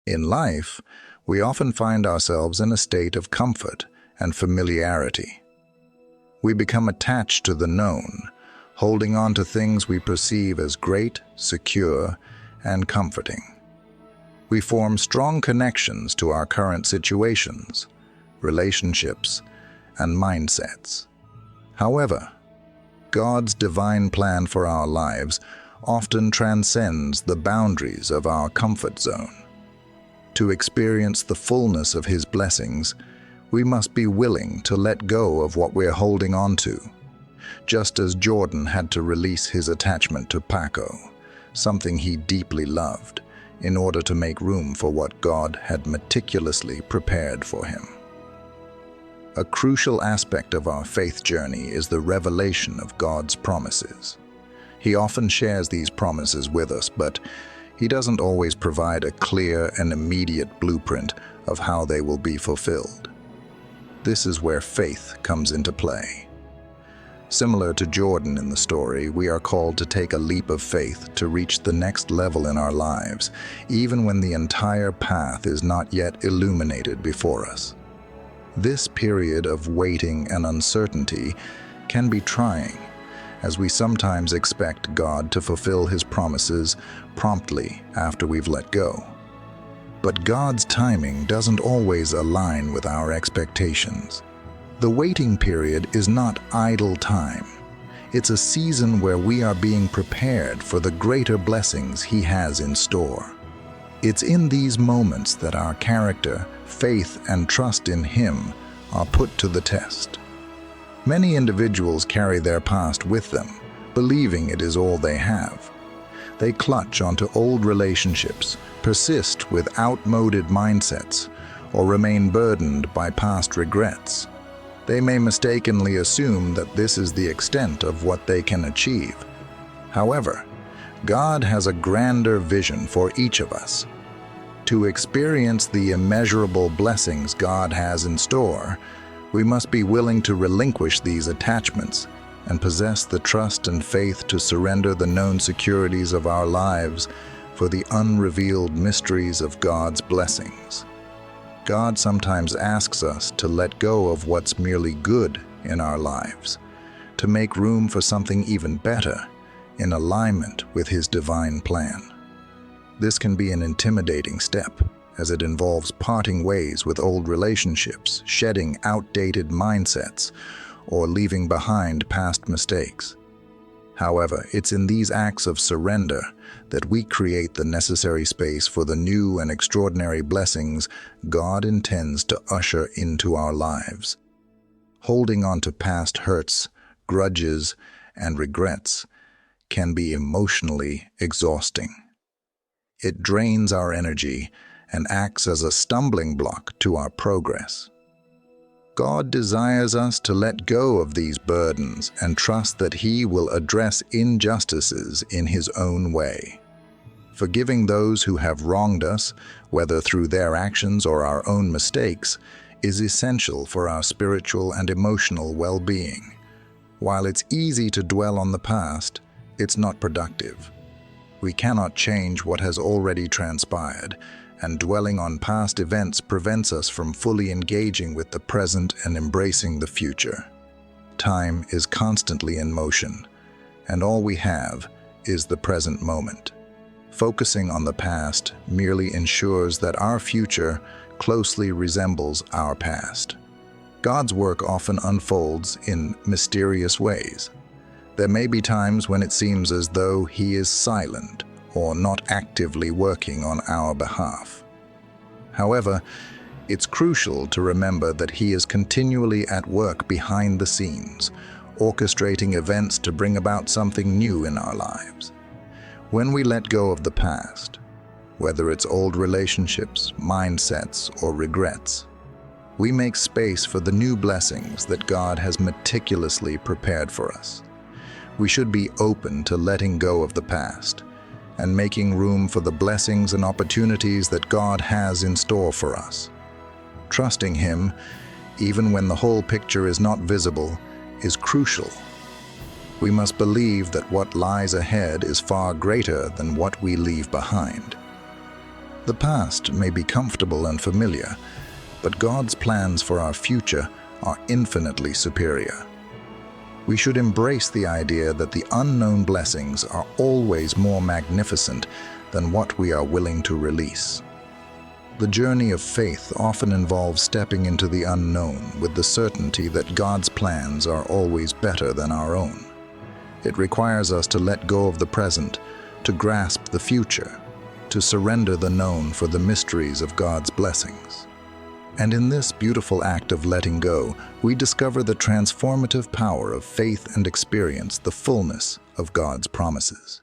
In life, we often find ourselves in a state of comfort and familiarity. We become attached to the known, holding on to things we perceive as great, secure, and comforting. We form strong connections to our current situations, relationships, and mindsets. However, God's divine plan for our lives often transcends the boundaries of our comfort zone. To experience the fullness of His blessings, we must be willing to let go of what we're holding on to. Just as Jordan had to release his attachment to Paco, something he deeply loved, in order to make room for what God had meticulously prepared for him. A crucial aspect of our faith journey is the revelation of God's promises. He often shares these promises with us, but He doesn't always provide a clear and immediate blueprint of how they will be fulfilled. This is where faith comes into play. Similar to Jordan in the story, we are called to take a leap of faith to reach the next level in our lives, even when the entire path is not yet illuminated before us. This period of waiting and uncertainty can be trying, as we sometimes expect God to fulfill His promises promptly after we've let go. But God's timing doesn't always align with our expectations. The waiting period is not idle time. It's a season where we are being prepared for the greater blessings He has in store. It's in these moments that our character, faith, and trust in Him are put to the test. Many individuals carry their past with them, believing it is all they have. They clutch onto old relationships, persist with outmoded mindsets, or remain burdened by past regrets. They may mistakenly assume that this is the extent of what they can achieve. However, God has a grander vision for each of us. To experience the immeasurable blessings God has in store, we must be willing to relinquish these attachments and possess the trust and faith to surrender the known securities of our lives for the unrevealed mysteries of God's blessings. God sometimes asks us to let go of what's merely good in our lives, to make room for something even better in alignment with His divine plan. This can be an intimidating step, as it involves parting ways with old relationships, shedding outdated mindsets, or leaving behind past mistakes. However, it's in these acts of surrender that we create the necessary space for the new and extraordinary blessings God intends to usher into our lives. Holding on to past hurts, grudges, and regrets can be emotionally exhausting. It drains our energy and acts as a stumbling block to our progress. God desires us to let go of these burdens and trust that He will address injustices in His own way. Forgiving those who have wronged us, whether through their actions or our own mistakes, is essential for our spiritual and emotional well-being. While it's easy to dwell on the past, it's not productive. We cannot change what has already transpired, and dwelling on past events prevents us from fully engaging with the present and embracing the future. Time is constantly in motion, and all we have is the present moment. Focusing on the past merely ensures that our future closely resembles our past. God's work often unfolds in mysterious ways. There may be times when it seems as though He is silent or not actively working on our behalf. However, it's crucial to remember that He is continually at work behind the scenes, orchestrating events to bring about something new in our lives. When we let go of the past, whether it's old relationships, mindsets, or regrets, we make space for the new blessings that God has meticulously prepared for us. We should be open to letting go of the past and making room for the blessings and opportunities that God has in store for us. Trusting Him, even when the whole picture is not visible, is crucial. We must believe that what lies ahead is far greater than what we leave behind. The past may be comfortable and familiar, but God's plans for our future are infinitely superior. We should embrace the idea that the unknown blessings are always more magnificent than what we are willing to release. The journey of faith often involves stepping into the unknown with the certainty that God's plans are always better than our own. It requires us to let go of the present, to grasp the future, to surrender the known for the mysteries of God's blessings. And in this beautiful act of letting go, we discover the transformative power of faith and experience the fullness of God's promises.